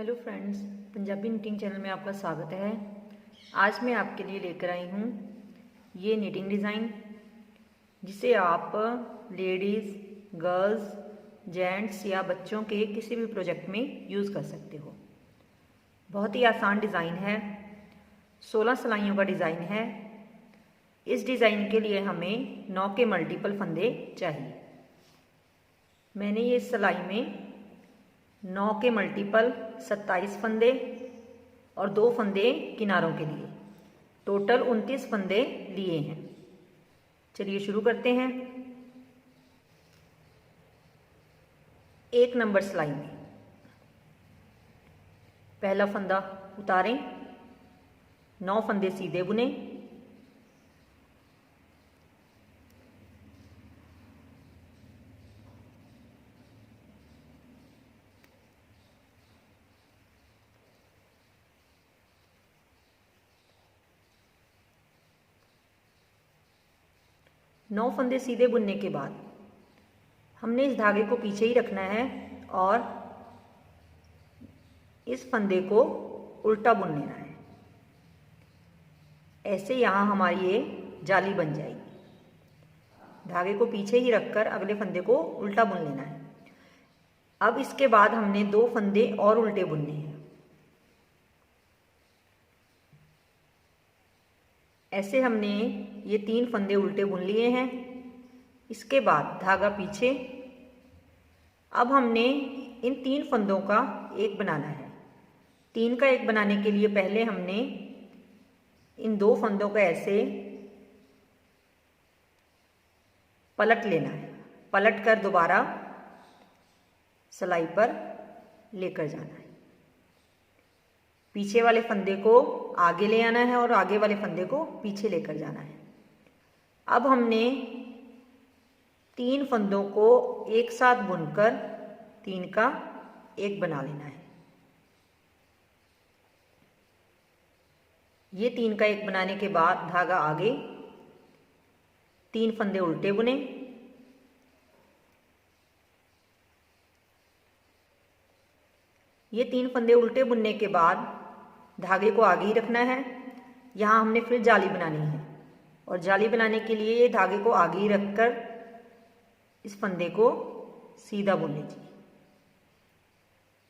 Hello friends, Punjabi knitting channel में आपका स्वागत है। आज मैं आपके लिए लेकर आई हूँ ये निटिंग डिज़ाइन, जिसे आप लेडीज़, गर्ल्स, जेंट्स या बच्चों के किसी भी प्रोजेक्ट में यूज़ कर सकते हो। बहुत ही आसान डिज़ाइन है, 16 सिलाइयों का डिज़ाइन है। इस डिज़ाइन के लिए हमें 9 के मल्टीपल फंदे चाहिए। मैंने ये सिलाई में 9 के मल्टीपल 27 फंदे और 2 फंदे किनारों के लिए, टोटल 29 फंदे लिए हैं। चलिए शुरू करते हैं। 1 नंबर सिलाई में पहला फंदा उतारें, 9 फंदे सीधे बुने, नौ फंदे सीधे बुनने के बाद हमने इस धागे को पीछे ही रखना है और इस फंदे को उल्टा बुन लेना है। ऐसे यहाँ हमारी ये जाली बन जाएगी। धागे को पीछे ही रखकर अगले फंदे को उल्टा बुन लेना है। अब इसके बाद हमने 2 फंदे और उल्टे बुनने हैं। ऐसे हमने ये 3 फंदे उल्टे बुन लिए हैं। इसके बाद धागा पीछे। अब हमने इन 3 फंदों का एक बनाना है। 3 का एक बनाने के लिए पहले हमने इन 2 फंदों को ऐसे पलट लेना है। पलट कर दोबारा सिलाई पर लेकर जाना है। पीछे वाले फंदे को आगे ले आना है और आगे वाले फंदे को पीछे लेकर जाना है। अब हमने 3 फंदों को एक साथ बुनकर 3 का एक बना लेना है। ये 3 का एक बनाने के बाद धागा आगे, 3 फंदे उल्टे बुने, ये 3 फंदे उल्टे बुनने के बाद धागे को आगे ही रखना है। यहाँ हमने फिर जाली बनानी है और जाली बनाने के लिए ये धागे को आगे ही रखकर इस फंदे को सीधा बुन लीजिए।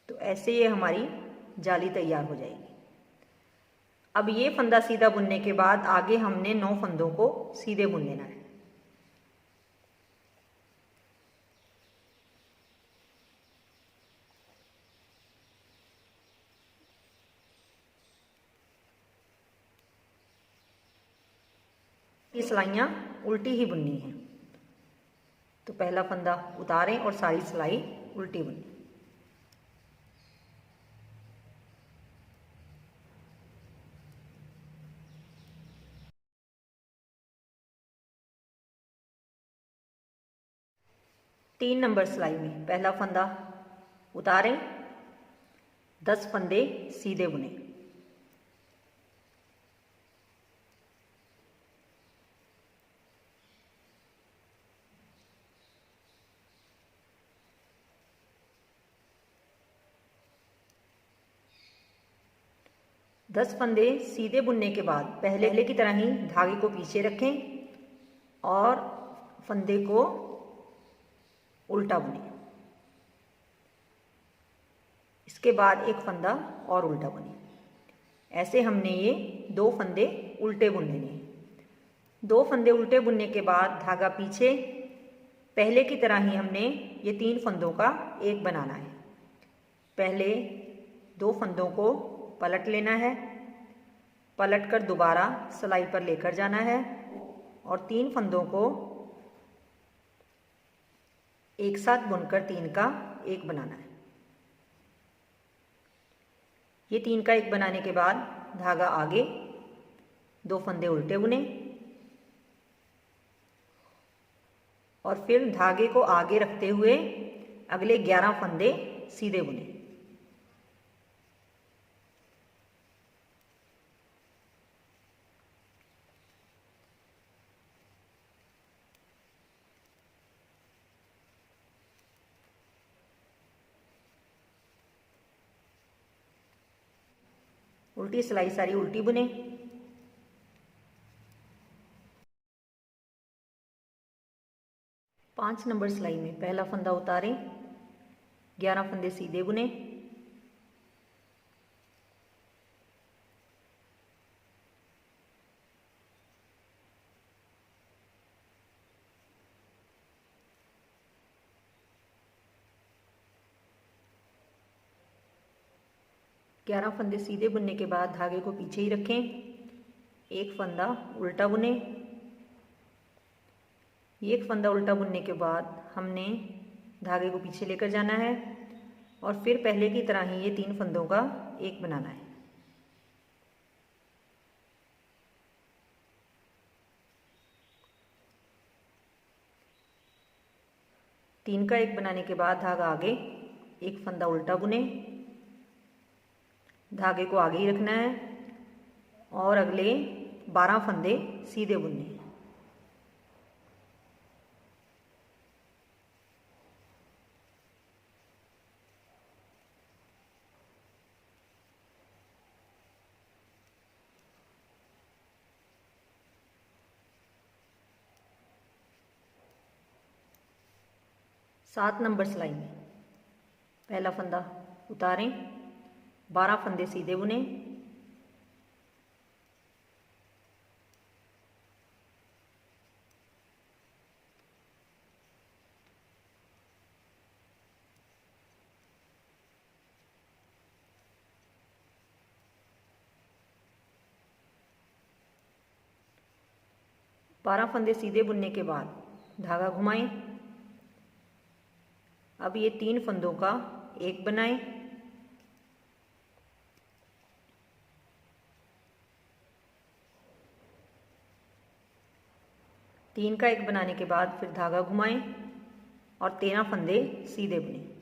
तो ऐसे ये हमारी जाली तैयार हो जाएगी। अब ये फंदा सीधा बुनने के बाद आगे हमने 9 फंदों को सीधे बुन लेना है। ये सिलाइयाँ उल्टी ही बुननी है। तो पहला फंदा उतारें और सारी सिलाई उल्टी बुनें। तीन नंबर सिलाई में पहला फंदा उतारें, 10 फंदे सीधे बुनें। दस फंदे सीधे बुनने के बाद पहले की तरह ही धागे को पीछे रखें और फंदे को उल्टा बुनें। इसके बाद एक फंदा और उल्टा बुनें। ऐसे हमने ये 2 फंदे उल्टे बुन लेने हैं। 2 फंदे उल्टे बुनने के बाद धागा पीछे, पहले की तरह ही हमने ये 3 फंदों का एक बनाना है। पहले 2 फंदों को पलट लेना है, पलट कर दोबारा सिलाई पर लेकर जाना है और 3 फंदों को एक साथ बुनकर 3 का एक बनाना है। ये 3 का एक बनाने के बाद धागा आगे, 2 फंदे उल्टे बुने और फिर धागे को आगे रखते हुए अगले 11 फंदे सीधे बुने। उल्टी सिलाई सारी उल्टी बुने। पाँच नंबर सिलाई में पहला फंदा उतारें, 11 फंदे सीधे बुने। ग्यारह फंदे सीधे बुनने के बाद धागे को पीछे ही रखें, एक फंदा उल्टा बुने। एक फंदा उल्टा बुनने के बाद हमने धागे को पीछे लेकर जाना है और फिर पहले की तरह ही ये 3 फंदों का एक बनाना है। तीन का एक बनाने के बाद धागा आगे, एक फंदा उल्टा बुने। धागे को आगे ही रखना है और अगले 12 फंदे सीधे बुनने हैं। सात नंबर सिलाई में पहला फंदा उतारें, 12 फंदे सीधे बुने। बारह फंदे सीधे बुनने के बाद धागा घुमाएं। अब ये 3 फंदों का एक बनाएं। तीन का एक बनाने के बाद फिर धागा घुमाएं और 13 फंदे सीधे बुने।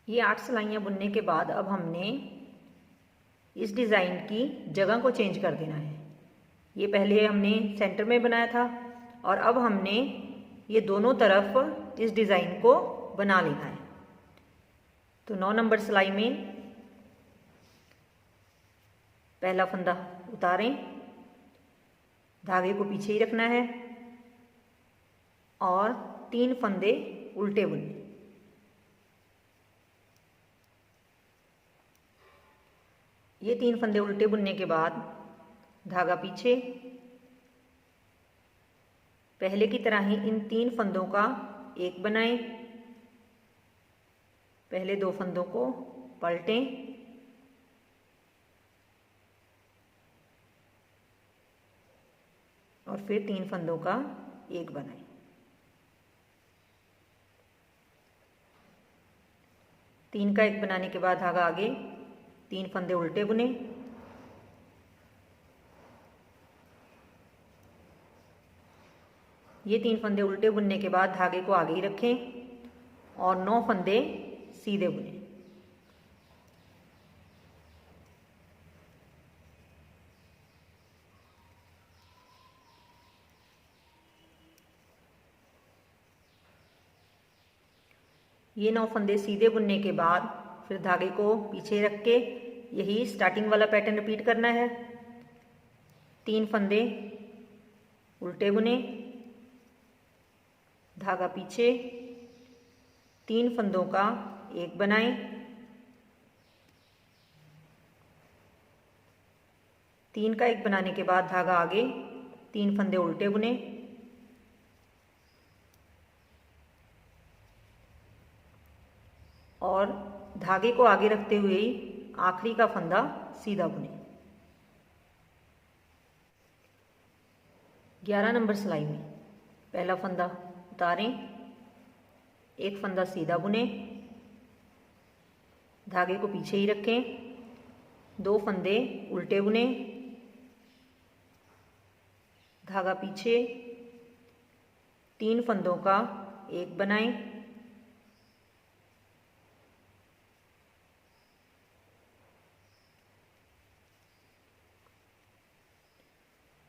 ये 8 सिलाइयाँ बुनने के बाद अब हमने इस डिज़ाइन की जगह को चेंज कर देना है। ये पहले हमने सेंटर में बनाया था और अब हमने ये दोनों तरफ इस डिज़ाइन को बना लेना है। तो 9 नंबर सिलाई में पहला फंदा उतारें, धागे को पीछे ही रखना है और 3 फंदे उल्टे बुनने। ये 3 फंदे उल्टे बुनने के बाद धागा पीछे, पहले की तरह ही इन 3 फंदों का एक बनाएं। पहले 2 फंदों को पलटें और फिर 3 फंदों का एक बनाएं। तीन का एक बनाने के बाद धागा आगे, 3 फंदे उल्टे बुने। ये 3 फंदे उल्टे बुनने के बाद धागे को आगे ही रखें और 9 फंदे सीधे बुने। ये 9 फंदे सीधे बुनने के बाद फिर धागे को पीछे रख के यही स्टार्टिंग वाला पैटर्न रिपीट करना है। 3 फंदे उल्टे बुने, धागा पीछे, 3 फंदों का एक बनाएं। तीन का एक बनाने के बाद धागा आगे, 3 फंदे उल्टे बुने और धागे को आगे रखते हुए ही आखिरी का फंदा सीधा बुने। 11 नंबर सिलाई में पहला फंदा उतारें, एक फंदा सीधा बुने, धागे को पीछे ही रखें, 2 फंदे उल्टे बुने, धागा पीछे, 3 फंदों का एक बनाएं।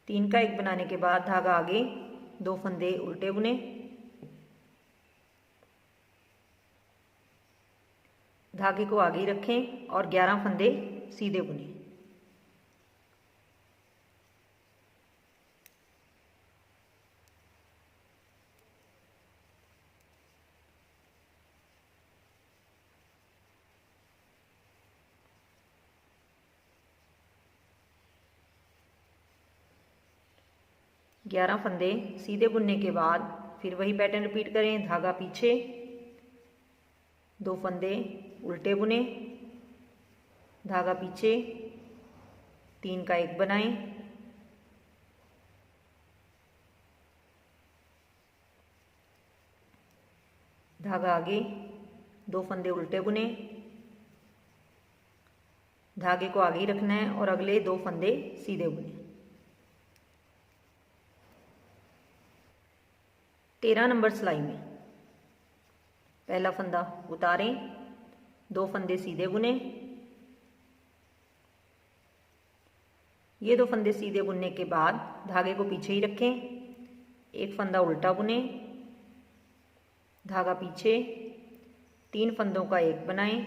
3 का 1 बनाने के बाद धागा आगे, 2 फंदे उल्टे बुने, धागे को आगे ही रखें और 11 फंदे सीधे बुने। ग्यारह फंदे सीधे बुनने के बाद फिर वही पैटर्न रिपीट करें। धागा पीछे, 2 फंदे उल्टे बुने, धागा पीछे, 3 का 1 बनाएं, धागा आगे, 2 फंदे उल्टे बुने, धागे को आगे ही रखना है और अगले 2 फंदे सीधे बुने। 13 नंबर सिलाई में पहला फंदा उतारें, 2 फंदे सीधे बुने, ये 2 फंदे सीधे बुनने के बाद धागे को पीछे ही रखें, 1 फंदा उल्टा बुने, धागा पीछे, 3 फंदों का 1 बनाएं,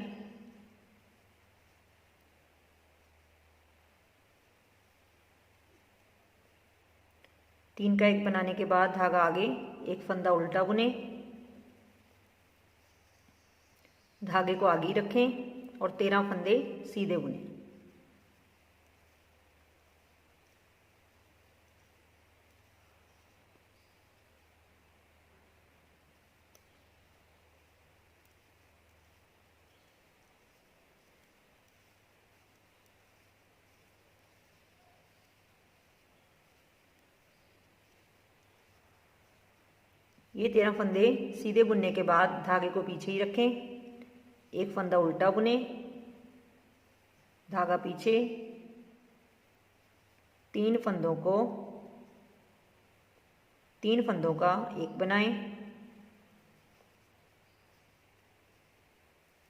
तीन का 1 बनाने के बाद धागा आगे, 1 फंदा उल्टा बुने, धागे को आगे रखें और 13 फंदे सीधे बुने। ये 13 फंदे सीधे बुनने के बाद धागे को पीछे ही रखें, 1 फंदा उल्टा बुने, धागा पीछे, 3 फंदों का 1 बनाएं,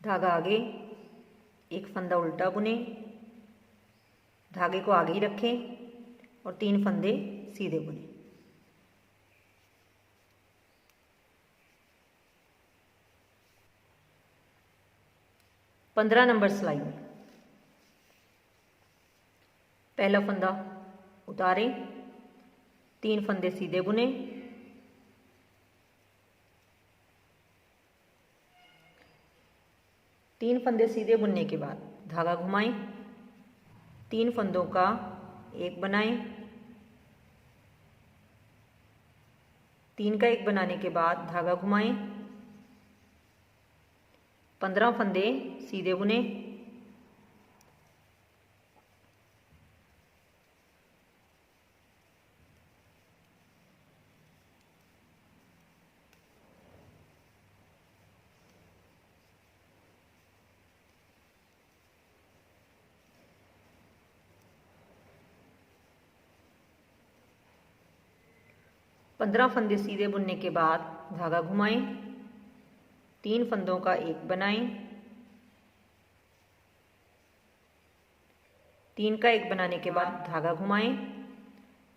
धागा आगे, 1 फंदा उल्टा बुने, धागे को आगे ही रखें और 3 फंदे सीधे बुने। पंद्रह नंबर सिलाई में पहला फंदा उतारें, 3 फंदे सीधे बुने, तीन फंदे सीधे बुनने के बाद धागा घुमाएं, 3 फंदों का 1 बनाएं, 3 का 1 बनाने के बाद धागा घुमाएं, 15 फंदे सीधे बुने, पंद्रह फंदे सीधे बुनने के बाद धागा घुमाएं, 3 फंदों का 1 बनाएं, 3 का 1 बनाने के बाद धागा घुमाएं,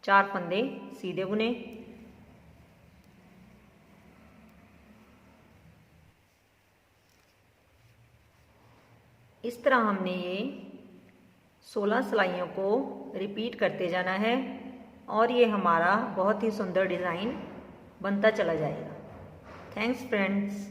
4 फंदे सीधे बुने, इस तरह हमने ये 16 सिलाइयों को रिपीट करते जाना है और ये हमारा बहुत ही सुंदर डिज़ाइन बनता चला जाएगा। Thanks friends.